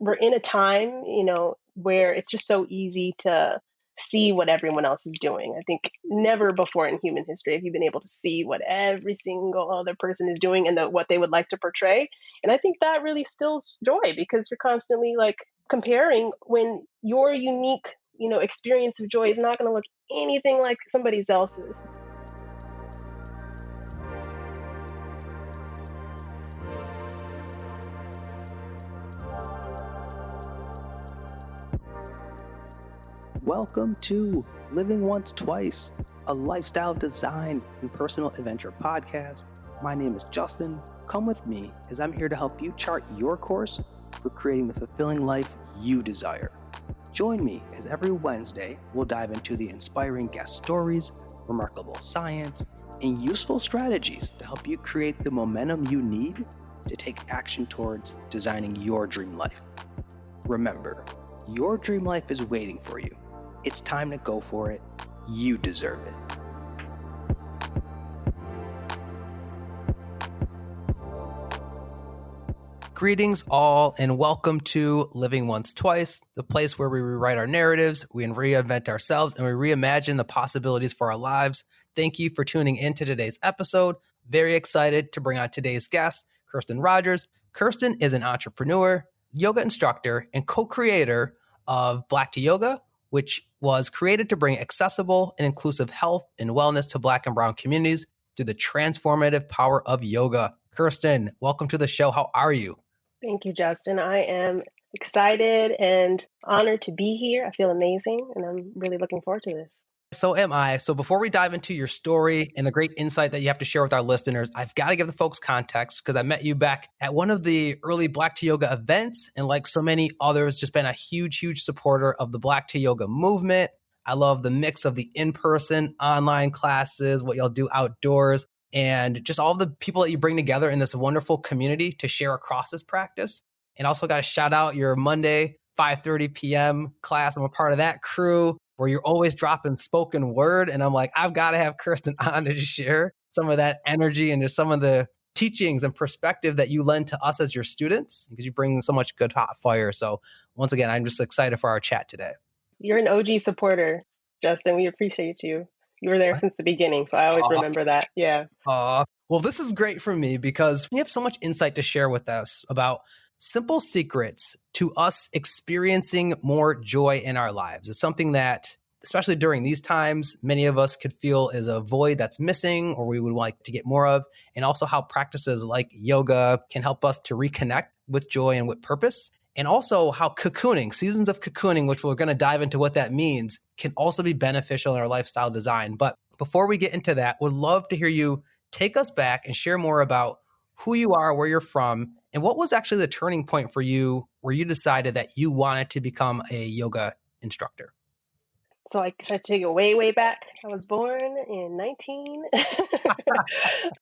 we're in a time, where it's just so easy to see what everyone else is doing. I think never before in human history have you been able to see what every single other person is doing and what they would like to portray. And I think that really stills joy because you're constantly like comparing when your unique, experience of joy is not going to look anything like somebody else's. Welcome to Living Once Twice, a lifestyle design and personal adventure podcast. My name is Justin. Come with me as I'm here to help you chart your course for creating the fulfilling life you desire. Join me as every Wednesday we'll dive into the inspiring guest stories, remarkable science, and useful strategies to help you create the momentum you need to take action towards designing your dream life. Remember, your dream life is waiting for you. It's time to go for it. You deserve it. Greetings all, and welcome to Living Once Twice, the place where we rewrite our narratives, we reinvent ourselves, and we reimagine the possibilities for our lives. Thank you for tuning in to today's episode. Very excited to bring on today's guest, Kirsten Rogers. Kirsten is an entrepreneur, yoga instructor, and co-creator of Black to Yoga, which was created to bring accessible and inclusive health and wellness to Black and Brown communities through the transformative power of yoga. Kirsten, welcome to the show. How are you? Thank you, Justin. I am excited and honored to be here. I feel amazing, and I'm really looking forward to this. So am I. So before we dive into your story and the great insight that you have to share with our listeners, I've got to give the folks context because I met you back at one of the early Black to Yoga events. And like so many others, just been a huge, huge supporter of the Black to Yoga movement. I love the mix of the in-person, online classes, what y'all do outdoors, and just all the people that you bring together in this wonderful community to share across this practice. And also got to shout out your Monday, 5:30 p.m. class. I'm a part of that crew where you're always dropping spoken word. And I'm like, I've got to have Kirsten on to share some of that energy and just some of the teachings and perspective that you lend to us as your students because you bring so much good hot fire. So once again, I'm just excited for our chat today. You're an OG supporter, Justin. We appreciate you. You were there since the beginning, so I always remember that. Yeah. Well, this is great for me because you have so much insight to share with us about simple secrets to us experiencing more joy in our lives. It's something that, especially during these times, many of us could feel is a void that's missing or we would like to get more of. And also how practices like yoga can help us to reconnect with joy and with purpose. And also how cocooning, seasons of cocooning, which we're going to dive into what that means, can also be beneficial in our lifestyle design. But before we get into that, would love to hear you take us back and share more about who you are, where you're from, and what was actually the turning point for you where you decided that you wanted to become a yoga instructor? So I tried to take it way, way back. I was born in 19.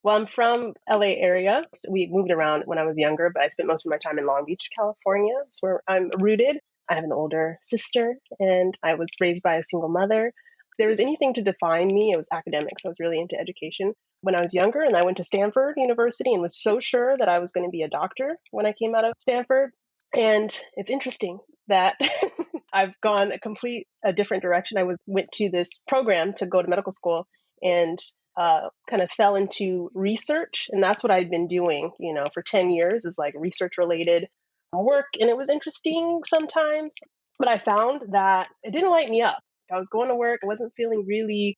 Well, I'm from LA area. So we moved around when I was younger, but I spent most of my time in Long Beach, California. That's where I'm rooted. I have an older sister, and I was raised by a single mother. If there was anything to define me, it was academics. I was really into education when I was younger, and I went to Stanford University and was so sure that I was going to be a doctor when I came out of Stanford. And it's interesting that I've gone a different direction. Went to this program to go to medical school and kind of fell into research. And that's what I'd been doing, for 10 years is like research related work. And it was interesting sometimes, but I found that it didn't light me up. I was going to work. I wasn't feeling really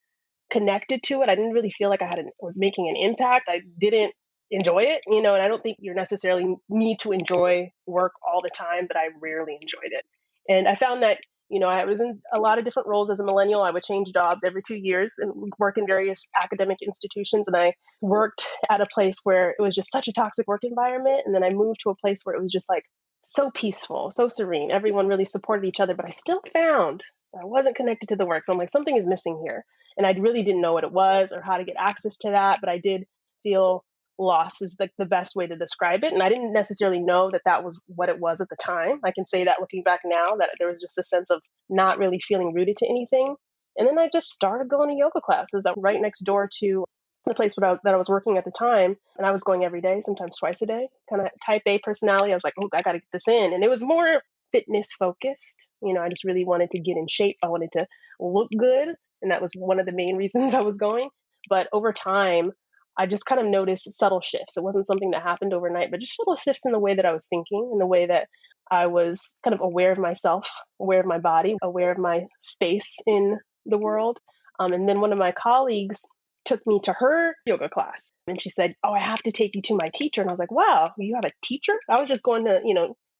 connected to it. I didn't really feel like I was making an impact. I didn't enjoy it, and I don't think you necessarily need to enjoy work all the time, but I rarely enjoyed it. And I found that, I was in a lot of different roles as a millennial. I would change jobs every 2 years and work in various academic institutions. And I worked at a place where it was just such a toxic work environment. And then I moved to a place where it was just like so peaceful, so serene. Everyone really supported each other, but I still found I wasn't connected to the work. So I'm like, something is missing here. And I really didn't know what it was or how to get access to that, but I did feel loss is like the best way to describe it. And I didn't necessarily know that was what it was at the time. I can say that looking back now, that there was just a sense of not really feeling rooted to anything. And then I just started going to yoga classes right next door to the place that I was working at the time. And I was going every day, sometimes twice a day, kind of type A personality. I was like, oh, I got to get this in. And it was more fitness focused. I just really wanted to get in shape. I wanted to look good. And that was one of the main reasons I was going. But over time, I just kind of noticed subtle shifts. It wasn't something that happened overnight, but just subtle shifts in the way that I was thinking, in the way that I was kind of aware of myself, aware of my body, aware of my space in the world. And then one of my colleagues took me to her yoga class, and she said, "Oh, I have to take you to my teacher." And I was like, "Wow, you have a teacher?" I was just going to,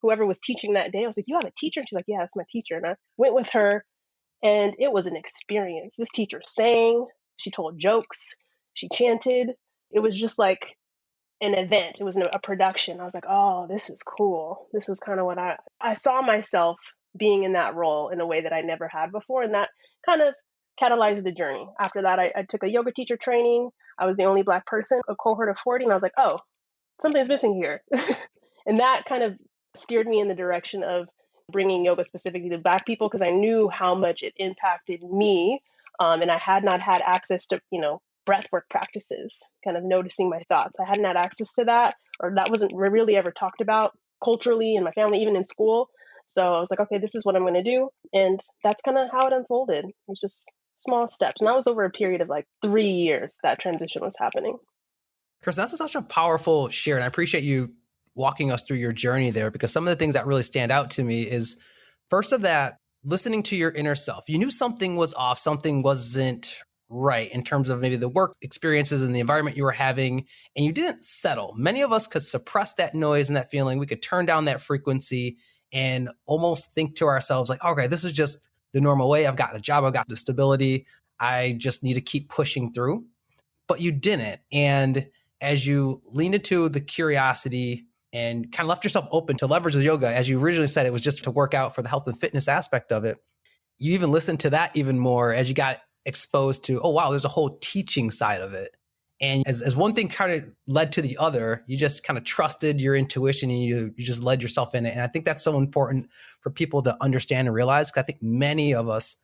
whoever was teaching that day. I was like, "You have a teacher?" And she's like, "Yeah, that's my teacher." And I went with her, and it was an experience. This teacher sang, she told jokes, she chanted. It was just like an event. It was a production. I was like, "Oh, this is cool." This was kind of what I saw myself being in that role in a way that I never had before. And that kind of catalyzed the journey. After that, I took a yoga teacher training. I was the only Black person, a cohort of 40. And I was like, "Oh, something's missing here." And that kind of steered me in the direction of bringing yoga specifically to Black people, because I knew how much it impacted me. And I had not had access to, breathwork practices, kind of noticing my thoughts. I hadn't had access to that, or that wasn't really ever talked about culturally in my family, even in school. So I was like, okay, this is what I'm going to do. And that's kind of how it unfolded. It was just small steps. And that was over a period of like 3 years that transition was happening. Kirsten, that's such a powerful share. And I appreciate you walking us through your journey there, because some of the things that really stand out to me is, first of that, listening to your inner self. You knew something was off, something wasn't right in terms of maybe the work experiences and the environment you were having, and you didn't settle. Many of us could suppress that noise and that feeling. We could turn down that frequency and almost think to ourselves like, okay, this is just the normal way. I've got a job, I've got the stability. I just need to keep pushing through. But you didn't. And as you leaned into the curiosity and kind of left yourself open to leverage the yoga, as you originally said, it was just to work out for the health and fitness aspect of it. You even listened to that even more as you got exposed to, oh, wow, there's a whole teaching side of it. And as one thing kind of led to the other, you just kind of trusted your intuition and you just led yourself in it. And I think that's so important for people to understand and realize, because I think many of us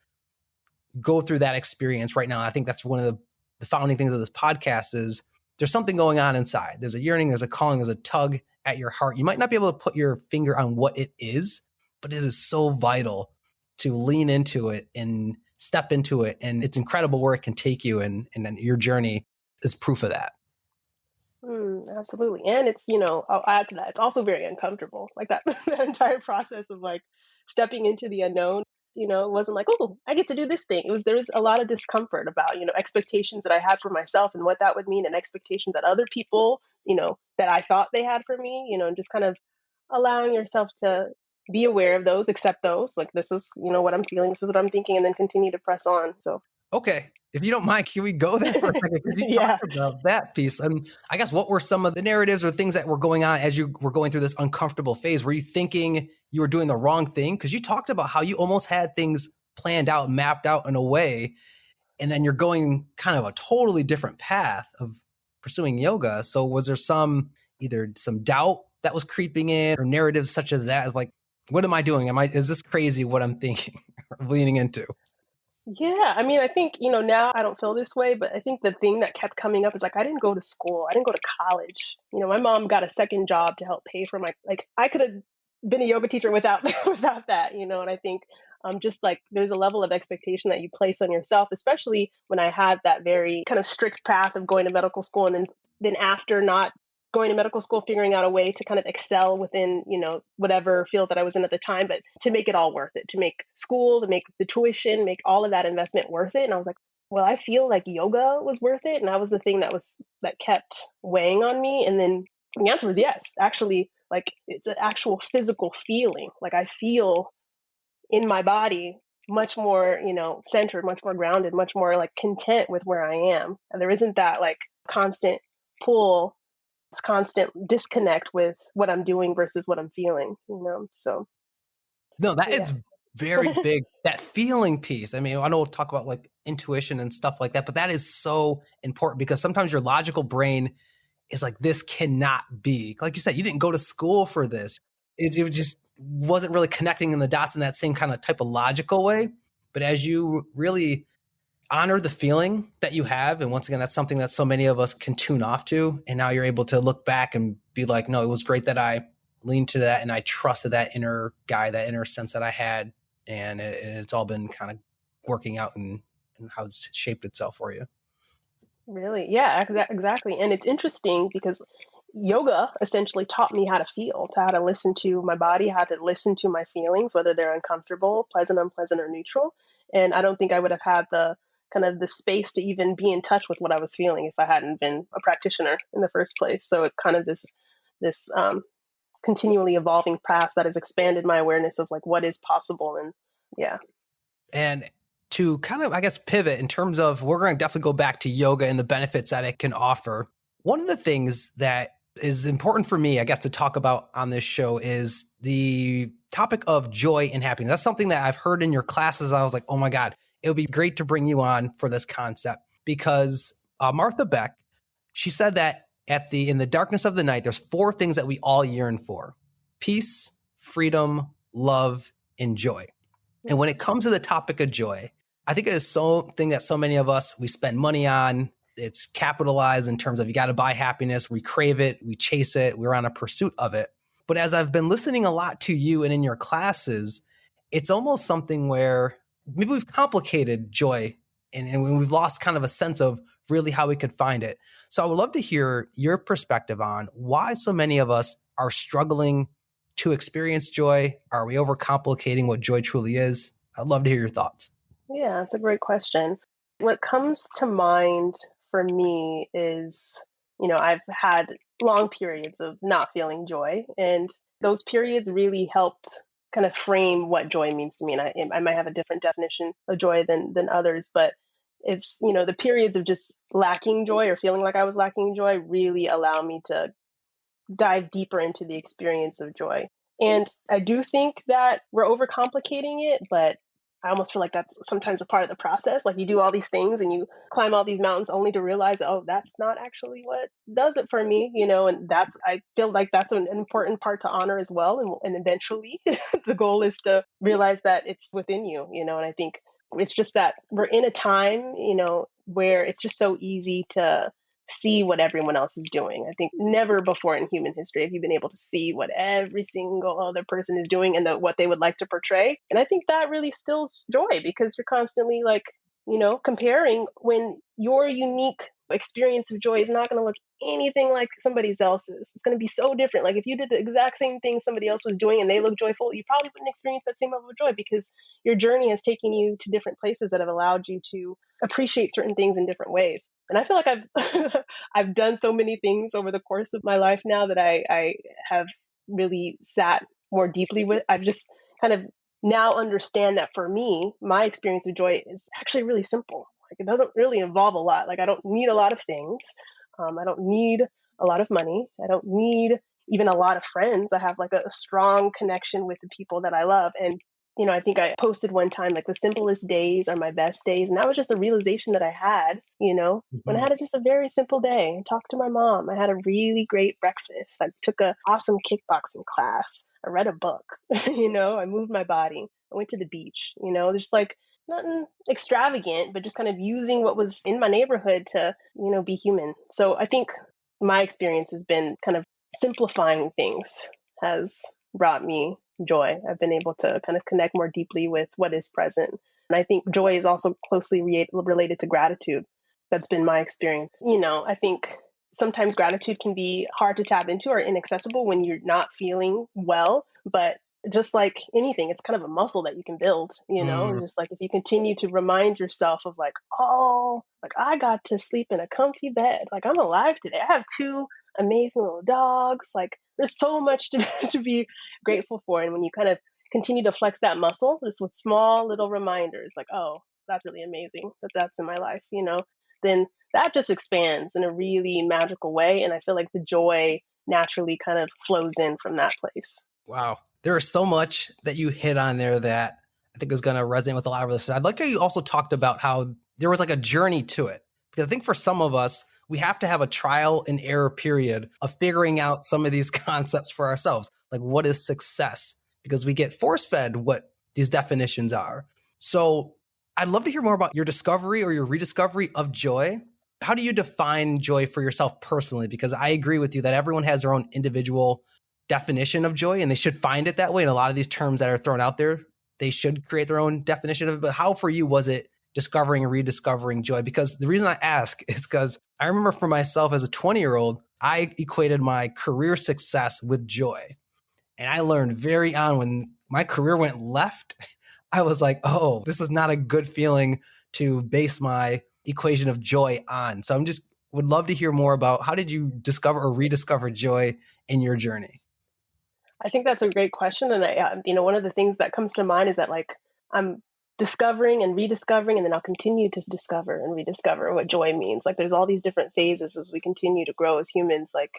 go through that experience right now. And I think that's one of the founding things of this podcast is there's something going on inside. There's a yearning, there's a calling, there's a tug at your heart. You might not be able to put your finger on what it is, but it is so vital to lean into it and step into it. And it's incredible where it can take you. And then your journey is proof of that. Absolutely. And it's, I'll add to that, it's also very uncomfortable. Like that, that entire process of like stepping into the unknown, it wasn't like, oh, I get to do this thing. There was a lot of discomfort about, expectations that I had for myself and what that would mean, and expectations that other people, that I thought they had for me, and just kind of allowing yourself to be aware of those, accept those, like, this is, what I'm feeling, this is what I'm thinking, and then continue to press on. So, okay. If you don't mind, can we go there for a second? Because you talked about that piece. I guess what were some of the narratives or things that were going on as you were going through this uncomfortable phase? Were you thinking you were doing the wrong thing? Because you talked about how you almost had things planned out, mapped out in a way, and then you're going kind of a totally different path of pursuing yoga. So was there either some doubt that was creeping in, or narratives such as that, like, what am I doing? Is this crazy what I'm thinking or leaning into? Yeah, I mean, I think, now I don't feel this way, but I think the thing that kept coming up is like, I didn't go to school. I didn't go to college. My mom got a second job to help pay for I could have been a yoga teacher without, without that, and I think just like there's a level of expectation that you place on yourself, especially when I had that very kind of strict path of going to medical school. And then after not going to medical school, figuring out a way to kind of excel within, whatever field that I was in at the time, but to make it all worth it, to make school, to make the tuition, make all of that investment worth it. And I was like, well, I feel like yoga was worth it. And that was the thing that kept weighing on me. And then the answer was yes, actually, like, it's an actual physical feeling. Like, I feel in my body much more, centered, much more grounded, much more like content with where I am. And there isn't that like constant pull, this constant disconnect with what I'm doing versus what I'm feeling, so. No, that is very big. That feeling piece. I mean, I know we'll talk about like intuition and stuff like that, but that is so important, because sometimes your logical brain is like, this cannot be. Like you said, you didn't go to school for this. It just wasn't really connecting in the dots in that same kind of type of logical way. But as you really honor the feeling that you have, and once again, that's something that so many of us can tune off to, and now you're able to look back and be like, no, it was great that I did this. It was great that I leaned to that and I trusted that inner guy, that inner sense that I had. And it's all been kind of working out and how it's shaped itself for you. Really? Yeah, exactly. And it's interesting because yoga essentially taught me how to feel, to how to listen to my body, how to listen to my feelings, whether they're uncomfortable, pleasant, unpleasant, or neutral. And I don't think I would have had the kind of the space to even be in touch with what I was feeling if I hadn't been a practitioner in the first place. So it kind of this continually evolving path that has expanded my awareness of like what is possible. And yeah. And to kind of, I guess, pivot in terms of, we're going to definitely go back to yoga and the benefits that it can offer. One of the things that is important for me, I guess, to talk about on this show is the topic of joy and happiness. That's something that I've heard in your classes. I was like, oh my God, it would be great to bring you on for this concept because Martha Beck, she said that in the darkness of the night, there's 4 things that we all yearn for: peace, freedom, love, and joy. And when it comes to the topic of joy, I think it is something that so many of us, we spend money on. It's capitalized in terms of you got to buy happiness. We crave it. We chase it. We're on a pursuit of it. But as I've been listening a lot to you and in your classes, it's almost something where maybe we've complicated joy and we've lost kind of a sense of really how we could find it. So I would love to hear your perspective on why so many of us are struggling to experience joy. Are we overcomplicating what joy truly is? I'd love to hear your thoughts. Yeah, that's a great question. What comes to mind for me is, I've had long periods of not feeling joy, and those periods really helped kind of frame what joy means to me. And I might have a different definition of joy than others, but it's, the periods of just lacking joy or feeling like I was lacking joy really allow me to dive deeper into the experience of joy. And I do think that we're overcomplicating it, but I almost feel like that's sometimes a part of the process. Like you do all these things and you climb all these mountains only to realize, oh, that's not actually what does it for me, and I feel like that's an important part to honor as well. And eventually the goal is to realize that it's within you, and I think it's just that we're in a time, where it's just so easy to see what everyone else is doing. I think never before in human history have you been able to see what every single other person is doing and what they would like to portray. And I think that really stills joy because you're constantly comparing when your unique experience of joy is not going to look anything like somebody else's. It's going to be so different. Like if you did the exact same thing somebody else was doing and they look joyful, you probably wouldn't experience that same level of joy because your journey has taken you to different places that have allowed you to appreciate certain things in different ways. And I feel like I've I've done so many things over the course of my life now that I have really sat more deeply with. I've just kind of now understand that for me, my experience of joy is actually really simple. Like it doesn't really involve a lot. Like I don't need a lot of things. I don't need a lot of money. I don't need even a lot of friends. I have like a strong connection with the people that I love. And, I think I posted one time, like the simplest days are my best days. And that was just a realization that I had, when I had just a very simple day. I talked to my mom. I had a really great breakfast. I took an awesome kickboxing class. I read a book, I moved my body. I went to the beach, just like nothing extravagant, but just kind of using what was in my neighborhood to, be human. So I think my experience has been kind of simplifying things has brought me joy. I've been able to kind of connect more deeply with what is present. And I think joy is also closely related to gratitude. That's been my experience. I think sometimes gratitude can be hard to tap into or inaccessible when you're not feeling well, but just like anything, it's kind of a muscle that you can build, and just like if you continue to remind yourself of like, oh, like I got to sleep in a comfy bed, like I'm alive today. I have 2 amazing little dogs. Like there's so much to be grateful for. And when you kind of continue to flex that muscle just with small little reminders, like, oh, that's really amazing that's in my life, then that just expands in a really magical way. And I feel like the joy naturally kind of flows in from that place. Wow. There is so much that you hit on there that I think is going to resonate with a lot of us. I'd like how you also talked about how there was like a journey to it. Because I think for some of us, we have to have a trial and error period of figuring out some of these concepts for ourselves. Like what is success? Because we get force fed what these definitions are. So I'd love to hear more about your discovery or your rediscovery of joy. How do you define joy for yourself personally? Because I agree with you that everyone has their own individual definition of joy, and they should find it that way. And a lot of these terms that are thrown out there, they should create their own definition of it. But how for you was it discovering and rediscovering joy? Because the reason I ask is because I remember for myself as a 20-year-old, I equated my career success with joy. And I learned very on when my career went left, I was like, oh, this is not a good feeling to base my equation of joy on. So I'm just would love to hear more about how did you discover or rediscover joy in your journey? I think that's a great question. And one of the things that comes to mind is that like I'm discovering and rediscovering, and then I'll continue to discover and rediscover what joy means. Like there's all these different phases as we continue to grow as humans. Like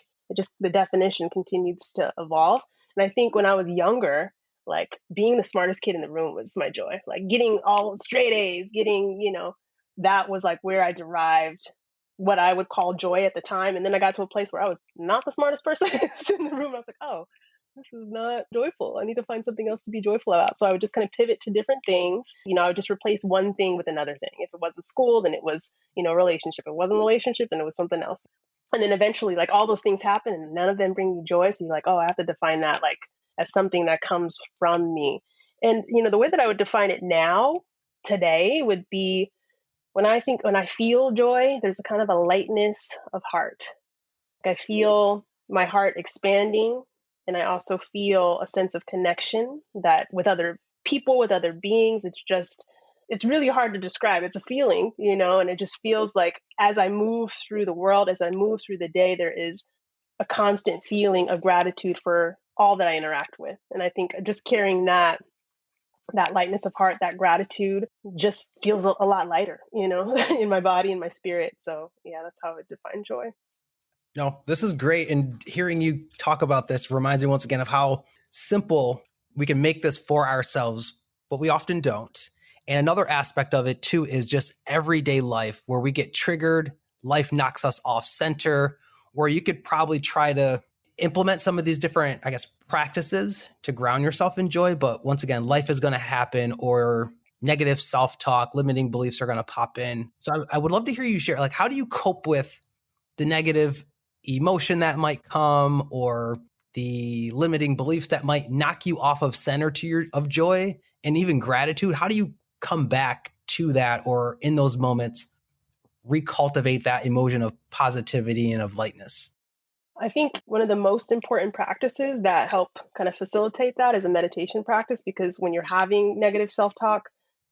the definition continues to evolve. And I think when I was younger, like being the smartest kid in the room was my joy. Like getting all straight A's, that was like where I derived what I would call joy at the time. And then I got to a place where I was not the smartest person in the room. I was like, oh, this is not joyful. I need to find something else to be joyful about. So I would just kind of pivot to different things. I would just replace one thing with another thing. If it wasn't school, then it was, a relationship. If it wasn't a relationship, then it was something else. And then eventually, like all those things happen and none of them bring you joy. So you're like, oh, I have to define that like as something that comes from me. And, the way that I would define it now, today, would be when I feel joy, there's a kind of a lightness of heart. Like I feel my heart expanding. And I also feel a sense of connection that with other people, with other beings, it's really hard to describe. It's a feeling, and it just feels like as I move through the world, as I move through the day, there is a constant feeling of gratitude for all that I interact with. And I think just carrying that lightness of heart, that gratitude just feels a lot lighter, in my body and my spirit. So yeah, that's how I would define joy. No, this is great. And hearing you talk about this reminds me once again of how simple we can make this for ourselves, but we often don't. And another aspect of it too is just everyday life where we get triggered, life knocks us off center, where you could probably try to implement some of these different, practices to ground yourself in joy. But once again, life is going to happen or negative self-talk, limiting beliefs are going to pop in. So I would love to hear you share, like, how do you cope with the negative emotion that might come or the limiting beliefs that might knock you off of center of joy and even gratitude? How do you come back to that, or in those moments recultivate that emotion of positivity and of lightness? I think one of the most important practices that help kind of facilitate that is a meditation practice, because when you're having negative self-talk,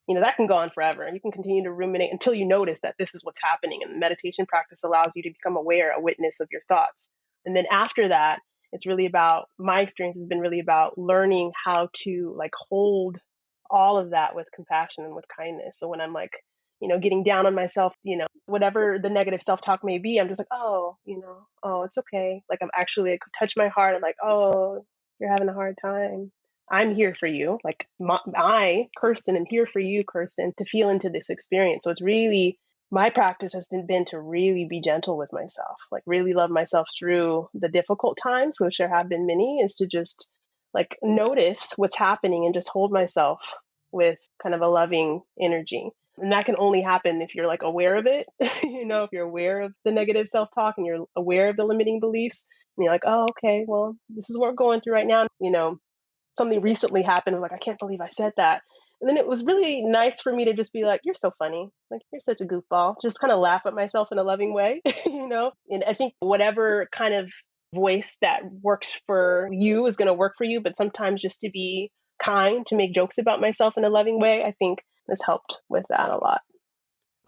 that can go on forever and you can continue to ruminate until you notice that this is what's happening. And the meditation practice allows you to become aware, a witness of your thoughts. And then after that, it's really about, my experience has been really about learning how to like hold all of that with compassion and with kindness. So when I'm like, getting down on myself, whatever the negative self-talk may be, I'm just like, oh, oh, it's okay. Like I'm actually like, touch my heart. I'm like, oh, you're having a hard time. I'm here for you. Like I, Kirsten, am here for you, Kirsten, to feel into this experience. So it's really, my practice has been to really be gentle with myself, like really love myself through the difficult times, which there have been many, is to just like notice what's happening and just hold myself with kind of a loving energy. And that can only happen if you're like aware of it, if you're aware of the negative self-talk and you're aware of the limiting beliefs, and you're like, oh, okay, well, this is what we're going through right now. Something recently happened. I'm like, I can't believe I said that. And then it was really nice for me to just be like, you're so funny. Like, you're such a goofball. Just kind of laugh at myself in a loving way, And I think whatever kind of voice that works for you is going to work for you. But sometimes just to be kind, to make jokes about myself in a loving way, I think has helped with that a lot.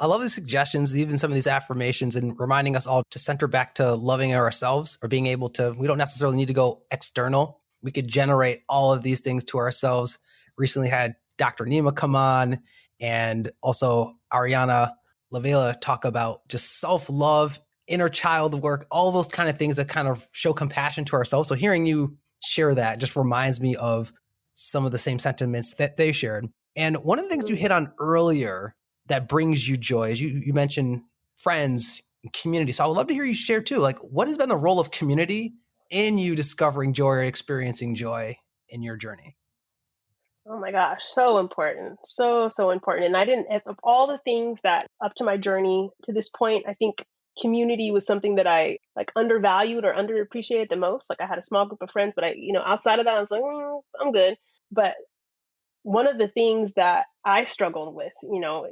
I love the suggestions, even some of these affirmations, and reminding us all to center back to loving ourselves, or being able to, we don't necessarily need to go external. We could generate all of these things to ourselves. Recently had Dr. Nima come on, and also Ariana Lavela talk about just self-love, inner child work, all those kind of things that kind of show compassion to ourselves. So hearing you share that just reminds me of some of the same sentiments that they shared. And one of the things you hit on earlier that brings you joy is you mentioned friends and community. So I would love to hear you share too, like what has been the role of community in you discovering joy or experiencing joy in your journey? Oh my gosh, so important. So important. And of all the things that up to my journey to this point, I think community was something that I like undervalued or underappreciated the most. Like I had a small group of friends, but outside of that, I was like, I'm good. But one of the things that I struggled with,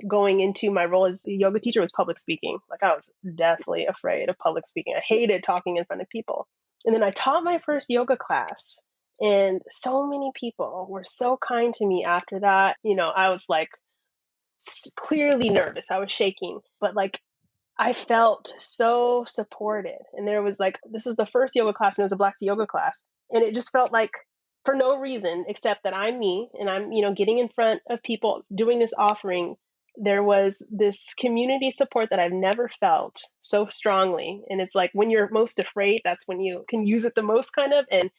going into my role as a yoga teacher was public speaking. Like I was deathly afraid of public speaking. I hated talking in front of people. And then I taught my first yoga class, and so many people were so kind to me after that. I was like clearly nervous. I was shaking, but like I felt so supported. And there was like, this is the first yoga class, and it was a Black to yoga class. And it just felt like, for no reason except that I'm me and I'm, getting in front of people doing this offering, there was this community support that I've never felt so strongly. And it's like when you're most afraid, that's when you can use it the most, kind of. And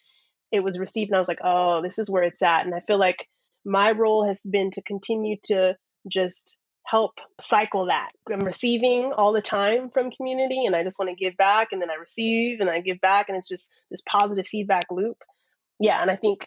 it was received, and I was like, oh, this is where it's at. And I feel like my role has been to continue to just help cycle that. I'm receiving all the time from community, and I just want to give back, and then I receive and I give back, and it's just this positive feedback loop. Yeah, and I think,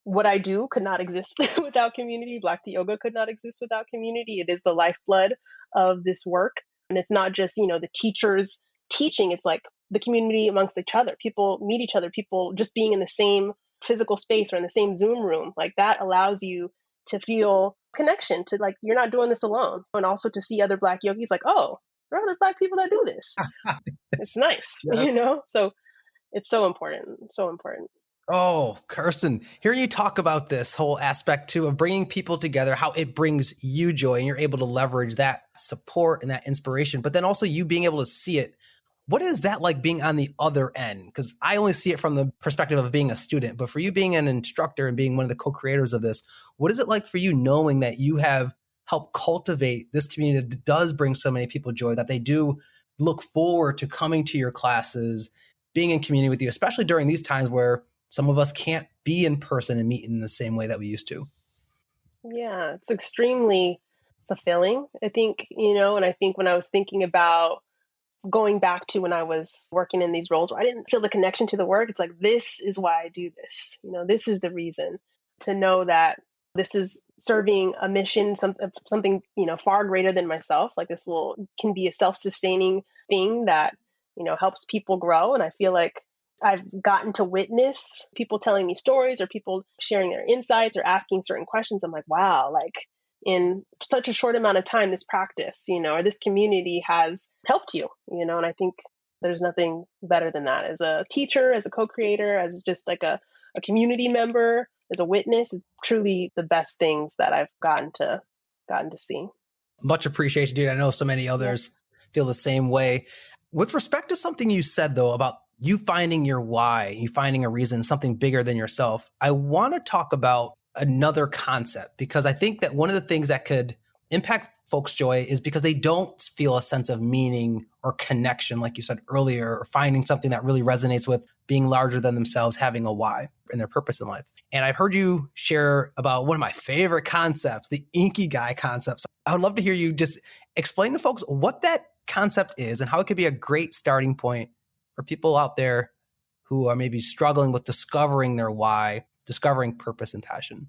what I do could not exist without community. Black to yoga could not exist without community. It is the lifeblood of this work. And it's not just, the teachers teaching, it's like the community amongst each other. People meet each other, people just being in the same physical space or in the same Zoom room. Like that allows you to feel connection to, like, you're not doing this alone. And also to see other Black yogis, like, oh, there are other Black people that do this. It's nice, So it's so important, so important. Oh, Kirsten, hearing you talk about this whole aspect too of bringing people together, how it brings you joy and you're able to leverage that support and that inspiration, but then also you being able to see it. What is that like being on the other end? Because I only see it from the perspective of being a student, but for you being an instructor and being one of the co-creators of this, what is it like for you knowing that you have helped cultivate this community that does bring so many people joy, that they do look forward to coming to your classes, being in community with you, especially during these times where some of us can't be in person and meet in the same way that we used to? Yeah, it's extremely fulfilling, I think, and I think when I was thinking about going back to when I was working in these roles where I didn't feel the connection to the work, it's like, this is why I do this. This is the reason, to know that this is serving a mission, something, far greater than myself. Like this can be a self-sustaining thing that, helps people grow. And I feel like I've gotten to witness people telling me stories or people sharing their insights or asking certain questions. I'm like, wow, like in such a short amount of time, this practice, or this community has helped you, and I think there's nothing better than that. As a teacher, as a co-creator, as just like a community member, as a witness, it's truly the best things that I've gotten to see. Much appreciation, dude. I know so many others feel the same way. With respect to something you said, though, about you finding your why, you finding a reason, something bigger than yourself, I want to talk about another concept, because I think that one of the things that could impact folks' joy is because they don't feel a sense of meaning or connection, like you said earlier, or finding something that really resonates with being larger than themselves, having a why and their purpose in life. And I've heard you share about one of my favorite concepts, the Inky Guy concept. So I would love to hear you just explain to folks what that concept is and how it could be a great starting point for people out there who are maybe struggling with discovering their why, discovering purpose and passion.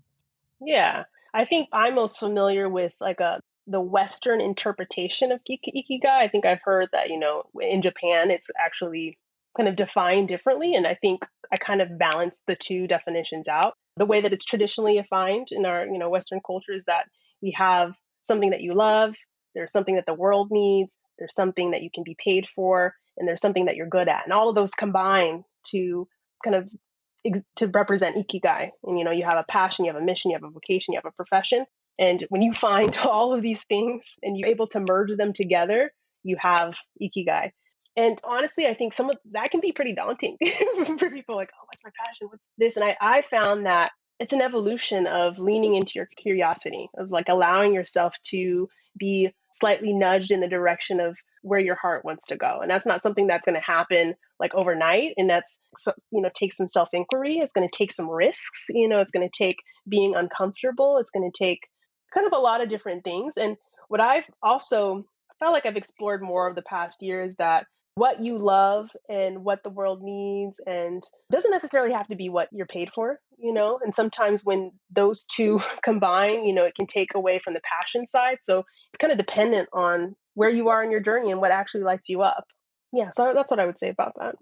Yeah, I think I'm most familiar with like the Western interpretation of Ikigai. I think I've heard that, in Japan, it's actually kind of defined differently. And I think I kind of balance the two definitions out. The way that it's traditionally defined in our, Western culture is that we have something that you love, there's something that the world needs, there's something that you can be paid for, and there's something that you're good at. And all of those combine to kind of to represent Ikigai. And, you have a passion, you have a mission, you have a vocation, you have a profession. And when you find all of these things and you're able to merge them together, you have Ikigai. And honestly, I think some of that can be pretty daunting for people, like, oh, what's my passion? What's this? And I found that it's an evolution of leaning into your curiosity, of like allowing yourself to be slightly nudged in the direction of where your heart wants to go. And that's not something that's going to happen like overnight. And that's, take some self-inquiry. It's going to take some risks. It's going to take being uncomfortable. It's going to take kind of a lot of different things. And what I've also felt like I've explored more of the past year is that what you love and what the world needs and doesn't necessarily have to be what you're paid for, and sometimes when those two combine, it can take away from the passion side. So it's kind of dependent on where you are in your journey and what actually lights you up. Yeah, so that's what I would say about that.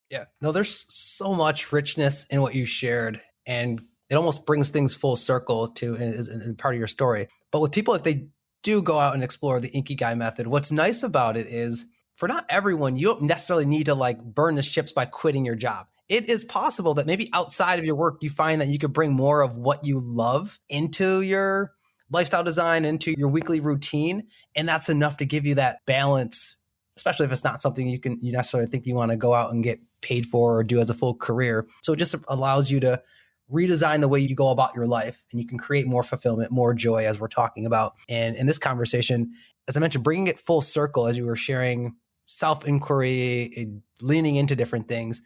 Yeah. No, there's so much richness in what you shared, and it almost brings things full circle to in part of your story. But with people, if they do go out and explore the Inky Guy method, what's nice about it is for not everyone, you don't necessarily need to like burn the ships by quitting your job. It is possible that maybe outside of your work, you find that you could bring more of what you love into your lifestyle design, into your weekly routine. And that's enough to give you that balance, especially if it's not something you necessarily think you want to go out and get paid for or do as a full career. So it just allows you to redesign the way you go about your life, and you can create more fulfillment, more joy, as we're talking about. And in this conversation, as I mentioned, bringing it full circle as you were sharing self-inquiry, leaning into different things.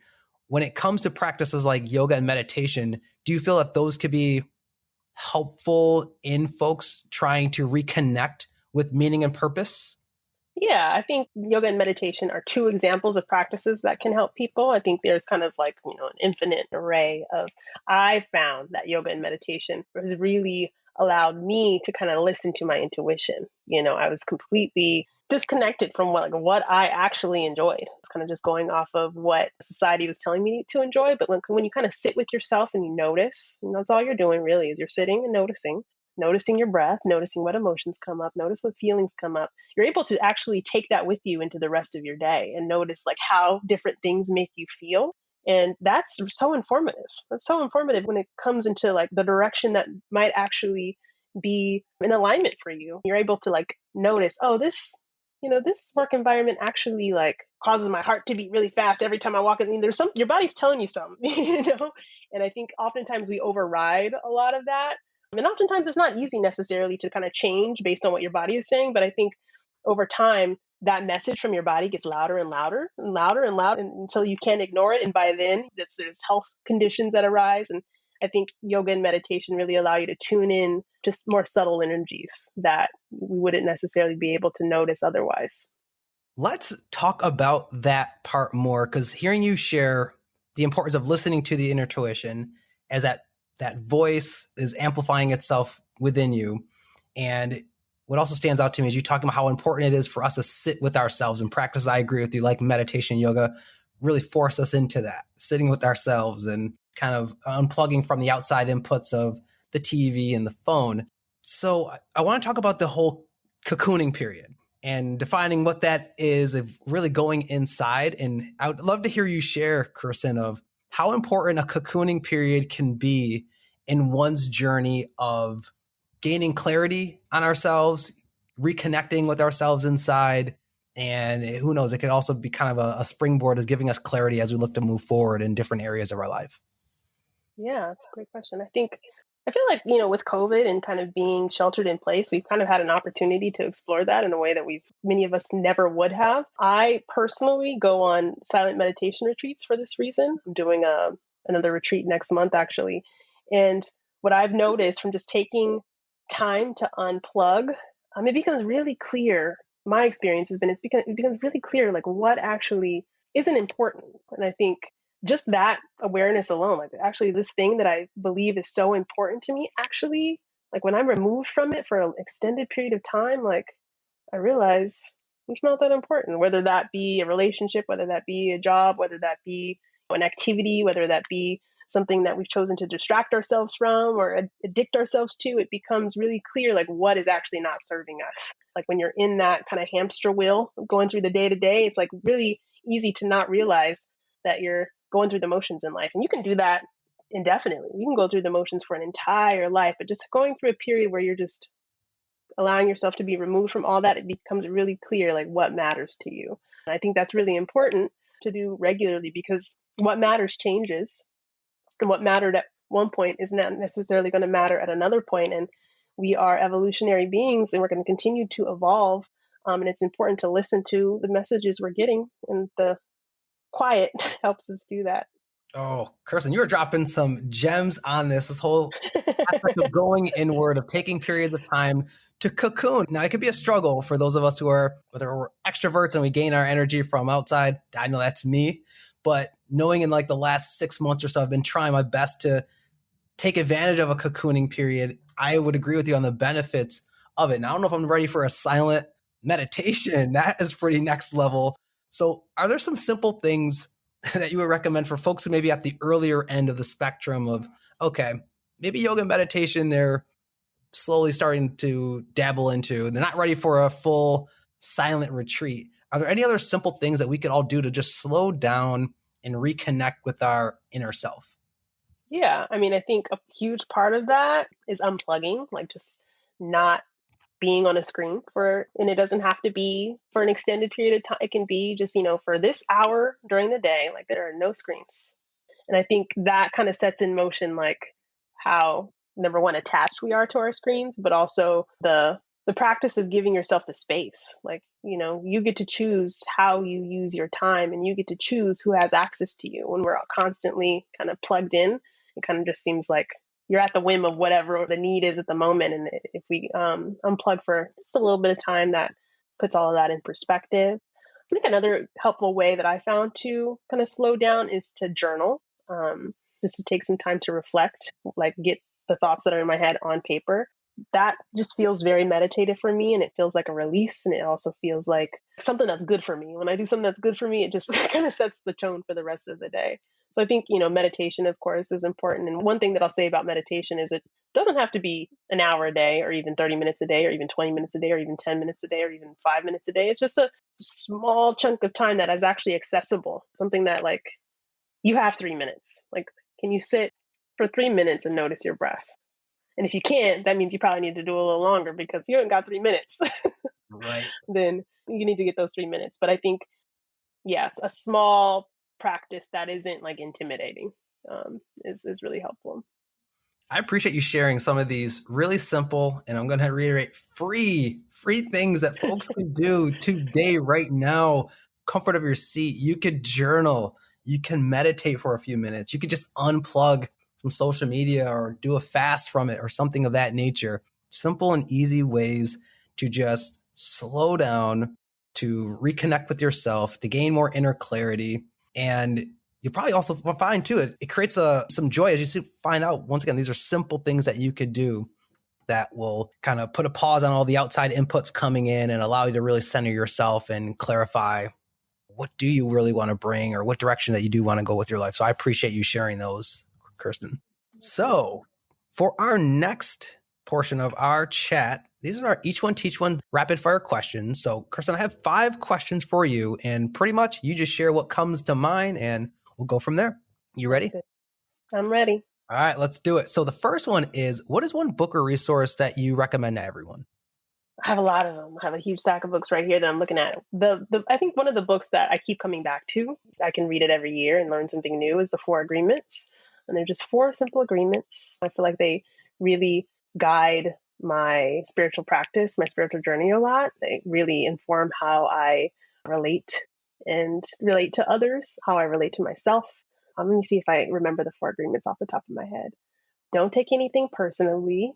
When it comes to practices like yoga and meditation, do you feel that those could be helpful in folks trying to reconnect with meaning and purpose? Yeah, I think yoga and meditation are two examples of practices that can help people. I think there's kind of like, an infinite array of, I found that yoga and meditation has really allowed me to kind of listen to my intuition. I was completely disconnected from what I actually enjoyed. It's kind of just going off of what society was telling me to enjoy. But when you kind of sit with yourself and you notice, and that's all you're doing really, is you're sitting and noticing your breath, noticing what emotions come up, notice what feelings come up. You're able to actually take that with you into the rest of your day and notice like how different things make you feel. And that's so informative. That's so informative when it comes into like the direction that might actually be in alignment for you. You're able to like notice, oh, this work environment actually like causes my heart to beat really fast every time I walk in. There's your body's telling you something, And I think oftentimes we override a lot of that. And oftentimes it's not easy necessarily to kind of change based on what your body is saying. But I think over time, that message from your body gets louder and louder and louder and louder until you can't ignore it. And by then, there's health conditions that arise. And I think yoga and meditation really allow you to tune in to more subtle energies that we wouldn't necessarily be able to notice otherwise. Let's talk about that part more, because hearing you share the importance of listening to the intuition as that voice is amplifying itself within you. And what also stands out to me is you talking about how important it is for us to sit with ourselves and practice. I agree with you, like meditation, yoga, really force us into that, sitting with ourselves and kind of unplugging from the outside inputs of the TV and the phone. So I want to talk about the whole cocooning period and defining what that is, of really going inside. And I would love to hear you share, Kirsten, of how important a cocooning period can be in one's journey of gaining clarity on ourselves, reconnecting with ourselves inside. And who knows, it could also be kind of a springboard as giving us clarity as we look to move forward in different areas of our life. Yeah, that's a great question. I feel like, with COVID and kind of being sheltered in place, we've kind of had an opportunity to explore that in a way that many of us never would have. I personally go on silent meditation retreats for this reason. I'm doing another retreat next month, actually. And what I've noticed from just taking time to unplug, it becomes really clear. My experience has been, it becomes really clear, like what actually isn't important. And I think just that awareness alone, like actually this thing that I believe is so important to me, actually, like when I'm removed from it for an extended period of time, like I realize it's not that important, whether that be a relationship, whether that be a job, whether that be an activity, whether that be something that we've chosen to distract ourselves from or addict ourselves to. It becomes really clear, like what is actually not serving us. Like when you're in that kind of hamster wheel going through the day to day, it's like really easy to not realize that you're going through the motions in life. And you can do that indefinitely. You can go through the motions for an entire life, but just going through a period where you're just allowing yourself to be removed from all that, it becomes really clear like what matters to you. And I think that's really important to do regularly, because what matters changes, and what mattered at one point is not necessarily going to matter at another point. And we are evolutionary beings, and we're going to continue to evolve. And it's important to listen to the messages we're getting, and the quiet helps us do that. Oh, Kirsten, you were dropping some gems on this whole aspect of going inward, of taking periods of time to cocoon. Now, it could be a struggle for those of us who are, whether we're extroverts and we gain our energy from outside. I know that's me. But knowing in like the last 6 months or so, I've been trying my best to take advantage of a cocooning period. I would agree with you on the benefits of it. Now, I don't know if I'm ready for a silent meditation, that is pretty next level. So are there some simple things that you would recommend for folks who may be at the earlier end of the spectrum of, okay, maybe yoga and meditation, they're slowly starting to dabble into, they're not ready for a full silent retreat. Are there any other simple things that we could all do to just slow down and reconnect with our inner self? Yeah, I mean, I think a huge part of that is unplugging, like just not being on a screen and it doesn't have to be for an extended period of time. It can be just, for this hour during the day, like there are no screens. And I think that kind of sets in motion, like how, number one, attached we are to our screens, but also the practice of giving yourself the space. Like, you get to choose how you use your time, and you get to choose who has access to you. When we're constantly kind of plugged in, it kind of just seems like you're at the whim of whatever the need is at the moment. And if we unplug for just a little bit of time, that puts all of that in perspective. I think another helpful way that I found to kind of slow down is to journal, just to take some time to reflect, like get the thoughts that are in my head on paper. That just feels very meditative for me, and it feels like a release, and it also feels like something that's good for me. When I do something that's good for me, it just kind of sets the tone for the rest of the day. So I think, meditation, of course, is important. And one thing that I'll say about meditation is it doesn't have to be an hour a day, or even 30 minutes a day, or even 20 minutes a day, or even 10 minutes a day, or even 5 minutes a day. It's just a small chunk of time that is actually accessible. Something that, like, you have 3 minutes. Like, can you sit for 3 minutes and notice your breath? And if you can't, that means you probably need to do a little longer, because if you haven't got 3 minutes, Right. then you need to get those 3 minutes. But I think, yes, a small practice that isn't like intimidating is really helpful. I appreciate you sharing some of these really simple, and I'm going to reiterate, free things that folks can do today, right now, comfort of your seat. You could journal, you can meditate for a few minutes, you could just unplug from social media or do a fast from it or something of that nature. Simple and easy ways to just slow down, to reconnect with yourself, to gain more inner clarity. And you probably also find too, it creates some joy as you find out, once again, these are simple things that you could do that will kind of put a pause on all the outside inputs coming in and allow you to really center yourself and clarify what do you really want to bring or what direction that you do want to go with your life. So I appreciate you sharing those, Kirsten. So for our next portion of our chat, these are our each one teach one rapid fire questions. So Kirsten, I have 5 questions for you, and pretty much you just share what comes to mind and we'll go from there. You ready? I'm ready. All right, let's do it. So the first one is, what is one book or resource that you recommend to everyone? I have a lot of them. I have a huge stack of books right here that I'm looking at. I think one of the books that I keep coming back to, I can read it every year and learn something new, is The 4 Agreements. And they're just 4 simple agreements. I feel like they really guide my spiritual practice, my spiritual journey a lot. They really inform how I relate to others, how I relate to myself. Let me see if I remember the 4 agreements off the top of my head. Don't take anything personally.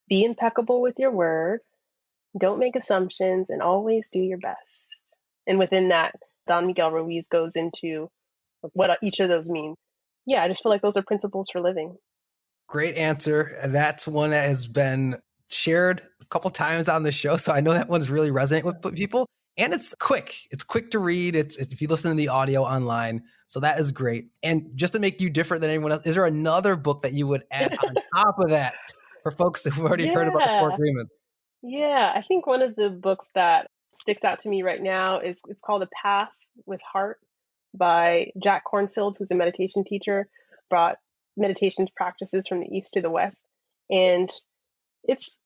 Be impeccable with your word. Don't make assumptions, and always do your best. And within that, Don Miguel Ruiz goes into what each of those mean. Yeah, I just feel like those are principles for living. Great answer. That's one that has been shared a couple times on the show, so I know that one's really resonant with people. And it's quick. It's quick to read. It's if you listen to the audio online. So that is great. And just to make you different than anyone else, is there another book that you would add on top of that for folks who've already heard about the 4 agreements? Yeah, I think one of the books that sticks out to me right now it's called A Path with Heart by Jack Kornfield, who's a meditation teacher, brought meditation practices from the East to the West. And it's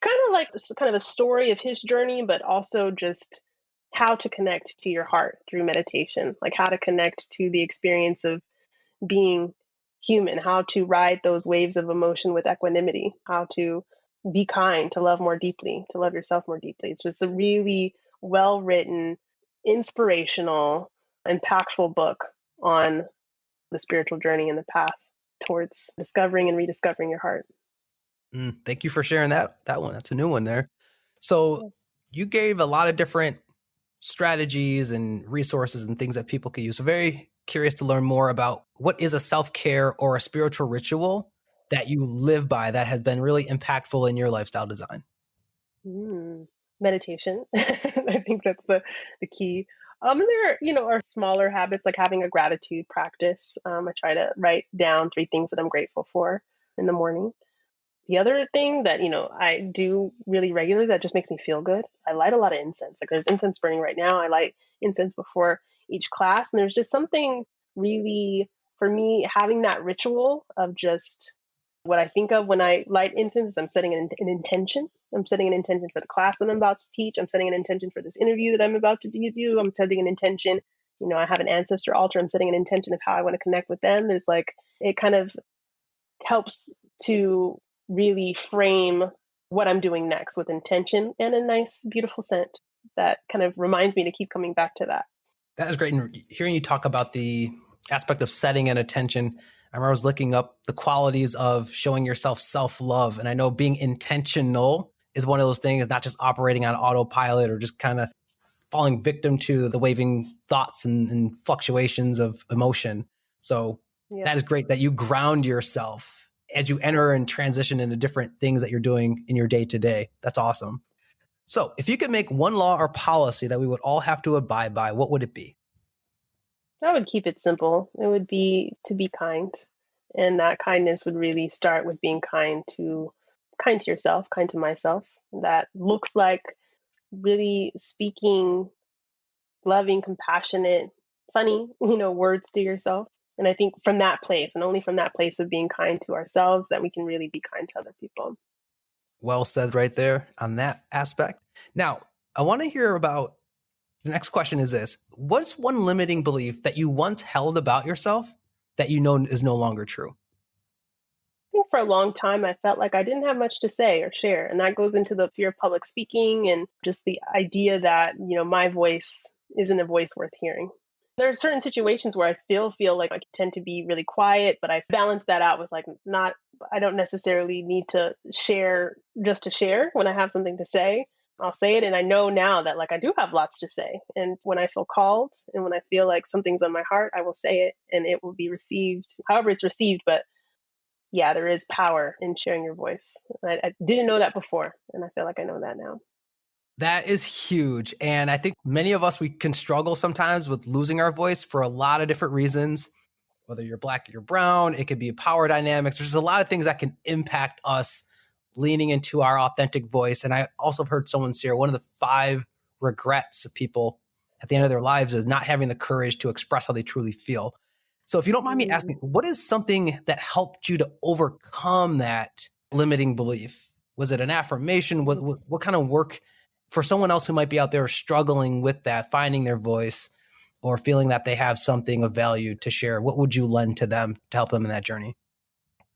kind of a story of his journey, but also just how to connect to your heart through meditation, like how to connect to the experience of being human, how to ride those waves of emotion with equanimity, how to be kind, to love more deeply, to love yourself more deeply. It's just a really well-written, inspirational, impactful book on the spiritual journey and the path towards discovering and rediscovering your heart. Thank you for sharing that one. That's a new one there. So you gave a lot of different strategies and resources and things that people could use. So very curious to learn more about what is a self-care or a spiritual ritual that you live by that has been really impactful in your lifestyle design. Meditation. I think that's the key. And there, are smaller habits like having a gratitude practice. I try to write down 3 things that I'm grateful for in the morning. The other thing that, I do really regularly that just makes me feel good, I light a lot of incense. Like there's incense burning right now. I light incense before each class. And there's just something really, for me, having that ritual of just what I think of when I light incense, I'm setting an intention. I'm setting an intention for the class that I'm about to teach. I'm setting an intention for this interview that I'm about to do. I'm setting an intention. I have an ancestor altar. I'm setting an intention of how I want to connect with them. There's it kind of helps to really frame what I'm doing next with intention and a nice, beautiful scent that kind of reminds me to keep coming back to that. That is great. And hearing you talk about the aspect of setting an attention, I remember I was looking up the qualities of showing yourself self-love. And I know being intentional is one of those things, not just operating on autopilot or just kind of falling victim to the waving thoughts and fluctuations of emotion. So that is great that you ground yourself as you enter and transition into different things that you're doing in your day to day. That's awesome. So if you could make one law or policy that we would all have to abide by, what would it be? I would keep it simple. It would be to be kind. And that kindness would really start with being kind to yourself, kind to myself. That looks like really speaking loving, compassionate, funny, words to yourself. And I think from that place, and only from that place of being kind to ourselves, that we can really be kind to other people. Well said right there on that aspect. Now, I want to hear about the next question is this. What's one limiting belief that you once held about yourself that you know is no longer true? I think for a long time, I felt like I didn't have much to say or share. And that goes into the fear of public speaking and just the idea that, my voice isn't a voice worth hearing. There are certain situations where I still feel like I tend to be really quiet, but I balance that out with I don't necessarily need to share just to share. When I have something to say, I'll say it. And I know now that I do have lots to say. And when I feel called and when I feel like something's on my heart, I will say it and it will be received however it's received. But yeah, there is power in sharing your voice. I didn't know that before, and I feel like I know that now. That is huge. And I think many of us, we can struggle sometimes with losing our voice for a lot of different reasons. Whether you're black or you're brown, it could be power dynamics. There's a lot of things that can impact us leaning into our authentic voice. And I also have heard someone share one of the 5 regrets of people at the end of their lives is not having the courage to express how they truly feel. So if you don't mind me asking, what is something that helped you to overcome that limiting belief? Was it an affirmation? What kind of work for someone else who might be out there struggling with that, finding their voice or feeling that they have something of value to share? What would you lend to them to help them in that journey?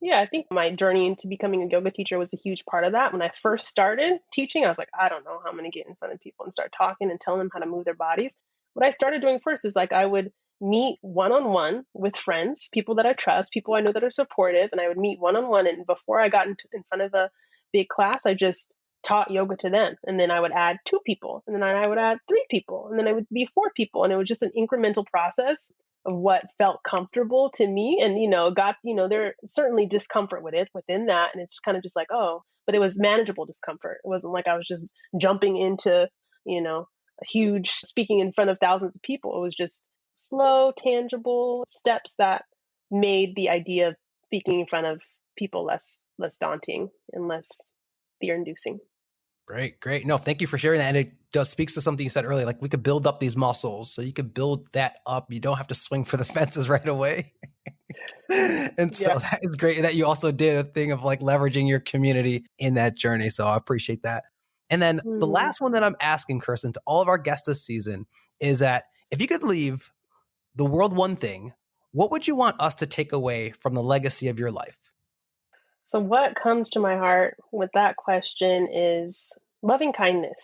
Yeah, I think my journey into becoming a yoga teacher was a huge part of that. When I first started teaching, I was like, I don't know how I'm going to get in front of people and start talking and telling them how to move their bodies. What I started doing first is I would meet one-on-one with friends, people that I trust, people I know that are supportive, and I would meet one-on-one. And before I got in front of a big class, I just taught yoga to them. And then I would add 2 people, and then I would add 3 people, and then it would be 4 people. And it was just an incremental process of what felt comfortable to me. And, there's certainly discomfort with it within that. And it's kind of just but it was manageable discomfort. It wasn't like I was just jumping into, a huge speaking in front of thousands of people. It was just slow, tangible steps that made the idea of speaking in front of people less daunting and less fear-inducing. Great. No, thank you for sharing that. And it does speaks to something you said earlier, we could build up these muscles. So you could build that up. You don't have to swing for the fences right away. And so that is great that you also did a thing of leveraging your community in that journey. So I appreciate that. And then the last one that I'm asking, Kirsten, to all of our guests this season is that if you could leave the world one thing, what would you want us to take away from the legacy of your life? So what comes to my heart with that question is loving kindness.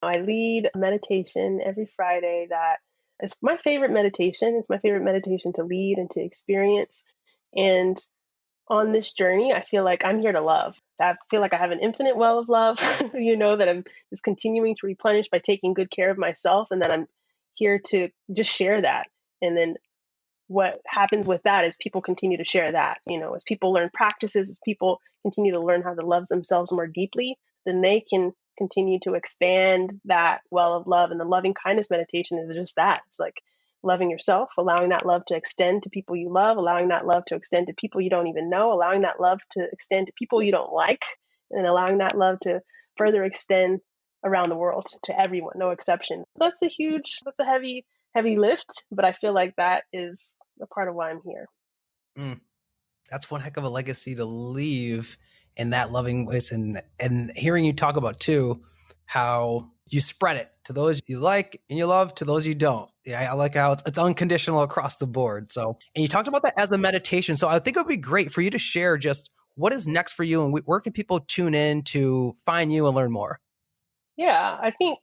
I lead a meditation every Friday that is my favorite meditation. It's my favorite meditation to lead and to experience. And on this journey, I feel like I'm here to love. I feel like I have an infinite well of love, that I'm just continuing to replenish by taking good care of myself. And that I'm here to just share that. And then what happens with that is people continue to share that, as people learn practices, as people continue to learn how to love themselves more deeply, then they can continue to expand that well of love. And the loving kindness meditation is just that. It's like loving yourself, allowing that love to extend to people you love, allowing that love to extend to people you don't even know, allowing that love to extend to people you don't like, and allowing that love to further extend around the world to everyone, no exception. That's a heavy lift, but I feel like that is a part of why I'm here. That's one heck of a legacy to leave in that loving voice. And hearing you talk about too, how you spread it to those you like and you love, to those you don't. Yeah, I like how it's unconditional across the board. So, and you talked about that as a meditation. So I think it would be great for you to share just what is next for you and where can people tune in to find you and learn more? Yeah, I think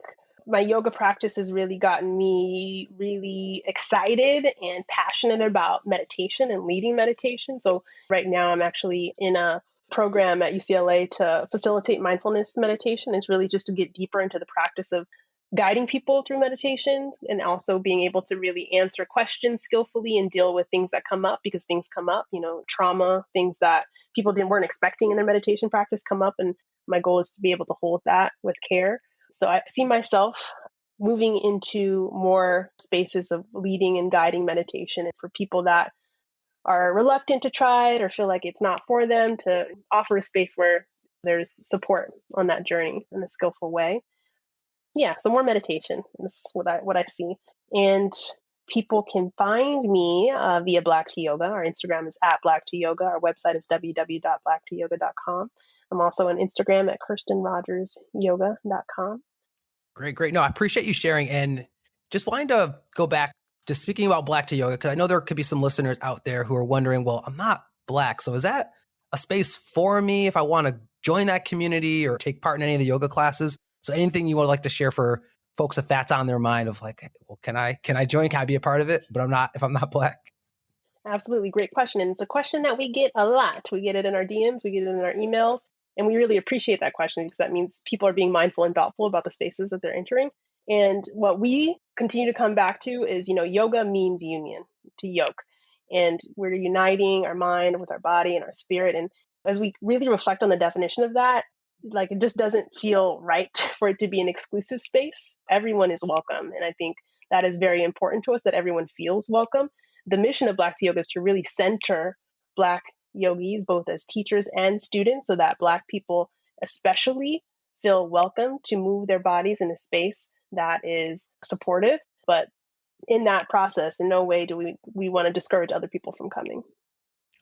my yoga practice has really gotten me really excited and passionate about meditation and leading meditation. So right now I'm actually in a program at UCLA to facilitate mindfulness meditation. It's really just to get deeper into the practice of guiding people through meditation and also being able to really answer questions skillfully and deal with things that come up, because things come up, trauma, things that people weren't expecting in their meditation practice come up. And my goal is to be able to hold that with care. So I see myself moving into more spaces of leading and guiding meditation, and for people that are reluctant to try it or feel like it's not for them, to offer a space where there's support on that journey in a skillful way. Yeah, so more meditation is what I see. And people can find me via Black to Yoga. Our Instagram is @BlackToYoga. Our website is www.blacktoyoga.com. I'm also on Instagram at KirstenRogersYoga.com. Great. No, I appreciate you sharing. And just wanting to go back to speaking about Black to Yoga, because I know there could be some listeners out there who are wondering, well, I'm not Black. So is that a space for me if I want to join that community or take part in any of the yoga classes? So anything you would like to share for folks if that's on their mind of like, well, can I join? Can I be a part of it? But if I'm not Black. Absolutely. Great question. And it's a question that we get a lot. We get it in our DMs, we get it in our emails. And we really appreciate that question, because that means people are being mindful and thoughtful about the spaces that they're entering. And what we continue to come back to is, yoga means union, to yoke. And we're uniting our mind with our body and our spirit. And as we really reflect on the definition of that, like, it just doesn't feel right for it to be an exclusive space. Everyone is welcome. And I think that is very important to us, that everyone feels welcome. The mission of Black to Yoga is to really center Black yogis, both as teachers and students, so that Black people especially feel welcome to move their bodies in a space that is supportive. But in that process, in no way do we want to discourage other people from coming.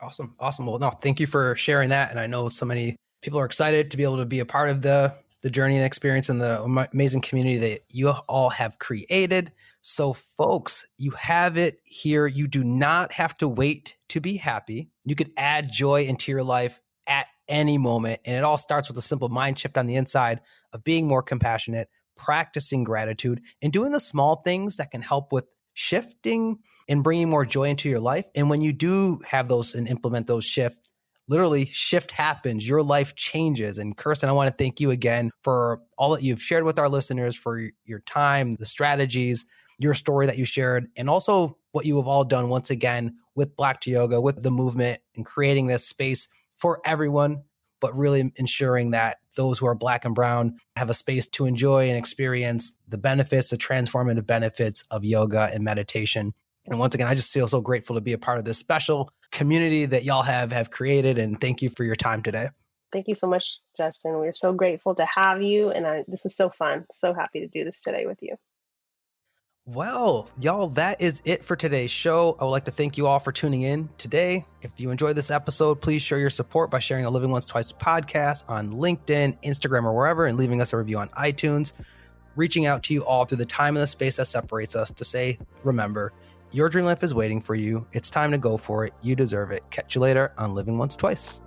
Awesome. Well, no, thank you for sharing that. And I know so many people are excited to be able to be a part of the journey and experience and the amazing community that you all have created. So folks, you have it here. You do not have to wait to be happy. You could add joy into your life at any moment. And it all starts with a simple mind shift on the inside of being more compassionate, practicing gratitude, and doing the small things that can help with shifting and bringing more joy into your life. And when you do have those and implement those shifts, literally shift happens, your life changes. And Kirsten, I want to thank you again for all that you've shared with our listeners, for your time, the strategies, your story that you shared, and also what you have all done once again with Black to Yoga, with the movement and creating this space for everyone, but really ensuring that those who are Black and brown have a space to enjoy and experience the benefits, the transformative benefits of yoga and meditation. And once again, I just feel so grateful to be a part of this special community that y'all have created. And thank you for your time today. Thank you so much, Justin. We're so grateful to have you. And this was so fun. So happy to do this today with you. Well, y'all, that is it for today's show. I would like to thank you all for tuning in today. If you enjoyed this episode, please show your support by sharing the Living Once Twice podcast on LinkedIn, Instagram, or wherever, and leaving us a review on iTunes. Reaching out to you all through the time and the space that separates us to say, remember, your dream life is waiting for you. It's time to go for it. You deserve it. Catch you later on Living Once Twice.